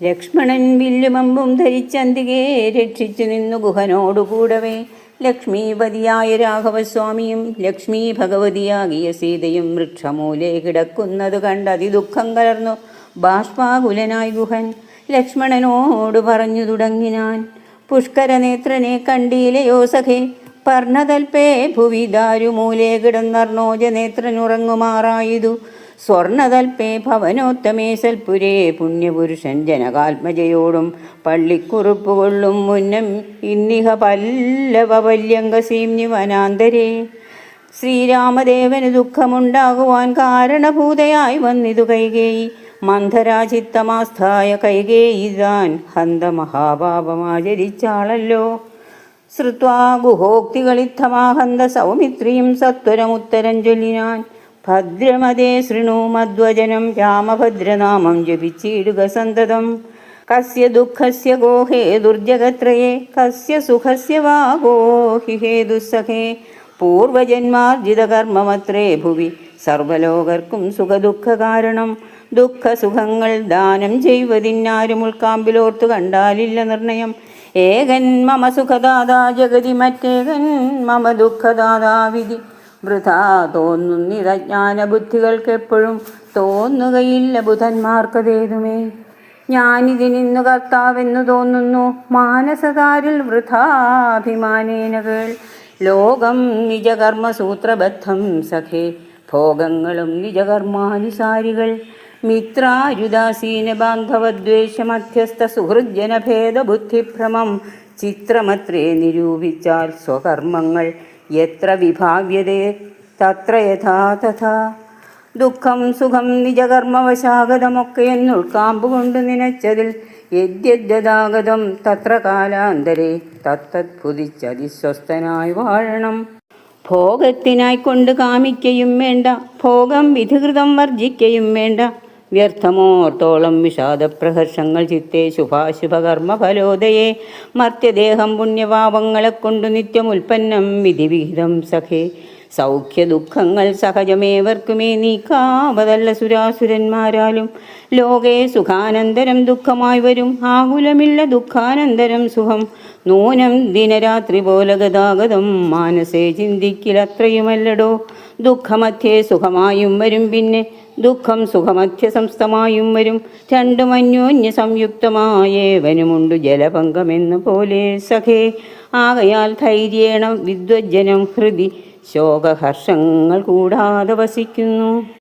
ലക്ഷ്മണൻ വില്ലുമമ്പും ധരിച്ചന്തികെ രക്ഷിച്ചു നിന്നു ഗുഹനോടുകൂടവേ. ലക്ഷ്മീപതിയായ രാഘവസ്വാമിയും ലക്ഷ്മീ ഭഗവതിയാകിയ സീതയും വൃക്ഷമൂലെ കിടക്കുന്നത് കണ്ട് അതിദുഃഖം കലർന്നു ബാഷ്പാകുലനായി ഗുഹൻ ലക്ഷ്മണനോട് പറഞ്ഞു തുടങ്ങിനാൻ. പുഷ്കരനേത്രനെ കണ്ടീലയോ സഖേ, പർണതൽപേ ഭുവി ദാരുമൂലേ കിടന്നർണോജനേത്രനുറങ്ങുമാറായതു. സ്വർണതൽപേ ഭവനോത്തമേ സൽപുരേ പുണ്യപുരുഷൻ ജനകാത്മജയോടും പള്ളിക്കുറുപ്പുകൊള്ളും മുന്നം ഇന്നിഹ പല്ലവപല്യങ്കസീംനി വനാന്തരേ. ശ്രീരാമദേവന് ദുഃഖമുണ്ടാകുവാൻ കാരണഭൂതയായി വന്നിതു കൈകേയി. മന്ധരാചിത്തമാസ്ഥായ കൈകേയിതാൻ ഹന്ത മഹാപാപമാചരിച്ചാളല്ലോ. ശ്രുത്വാ ഗുഹോക്തികളിത്തമാഹന്ത സൗമിത്രിയും സത്വരമുത്തരം ചൊല്ലിനാൻ. ഭദ്രമതേ ശൃണു മദ്വചനം രാമഭദ്രനാമം ജപിച്ചിടുക സന്തതം. കസ്യ ദുഃഖസ്യ ഗോഹേ ദുർജഗത്രയേ കസ്യ സുഖസ്യ വാ ഗോഹി ഹേതുസഖേ. പൂർവജന്മാർജിതകർമ്മമത്രേ ഭുവി സർവലോകർക്കും സുഖദുഃഖ കാരണം. ദുഃഖസുഖങ്ങൾ ദാനം ചെയ്വതിന്നാരും ഉൾക്കാമ്പിലോർത്തു കണ്ടാലില്ല നിർണയം. ഏകൻ മമ സുഖദാതാ ജഗതി മറ്റേകൻ മമ ദുഃഖദാതാ വിധി. വൃഥാ തോന്നുന്നിതജ്ഞാനബുദ്ധികൾക്കെപ്പോഴും തോന്നുകയില്ല ബുധന്മാർക്കതേതുമേ. ഞാനിതിനിന്നു കർത്താവെന്നു തോന്നുന്നു മാനസതാരിൽ വൃഥാഭിമാനേന കേൾ. ലോകം നിജകർമ്മസൂത്രബദ്ധം സഖേ, ഭോഗങ്ങളും നിജകർമാനുസാരികൾ. മിത്രാരുദാസീന ബാന്ധവദ്വേഷമധ്യസ്ഥ സുഹൃജ്ജനഭേദബുദ്ധിഭ്രമം ചിത്രമത്രേ നിരൂപിച്ചാൽ സ്വകർമ്മങ്ങൾ എത്ര വിഭാവ്യതേ തത്ര യഥാ തഥാ. ദുഃഖം സുഖം നിജകർമ്മവശാഗതമൊക്കെയെന്നുൾക്കാമ്പുകൊണ്ട് നനച്ചതിൽ യദ്യദ്ഗതാഗതം തത്ര കാലാന്തരേ തത്തത്ഭുതിച്ചതിസ്വസ്ഥനായി വാഴണം. ഭോഗത്തിനായിക്കൊണ്ട് കാമിക്കയും വേണ്ട, ഭോഗം വിധികൃതം വർജിക്കയും വേണ്ട. വ്യർത്ഥമോർത്തോളം വിഷാദപ്രഹർഷങ്ങൾ ചിത്തേ ശുഭാശുഭകർമ്മ ഫലോദയേ. മർത്യദേഹം പുണ്യപാപങ്ങളെ കൊണ്ടു നിത്യം ഉൽപ്പന്നം വിധിവിഹിതം സഖേ. സൗഖ്യ ദുഃഖങ്ങൾ സഹജമേവർക്കുമേ നീക്കാവതല്ല സുരാസുരന്മാരാലും. ലോകേ സുഖാനന്തരം ദുഃഖമായി വരും, ആകുലമില്ല ദുഃഖാനന്തരം സുഖം. നൂനം ദിനരാത്രി പോലെ ഗതാഗതം മാനസേ ചിന്തിക്കിലത്രയുമല്ലടോ. ദുഃഖമധ്യേ സുഖമായും വരും, പിന്നെ ദുഃഖം സുഖമധ്യ സംസ്ഥമായും വരും. രണ്ടും അന്യോന്യ സംയുക്തമായേവനുമുണ്ടു ജലപങ്കമെന്ന പോലെ സഖേ. ആകയാൽ ധൈര്യേണ വിദ്വജ്ജനം ഹൃദി ശോകഹർഷങ്ങൾ കൂടാതെ വസിക്കുന്നു.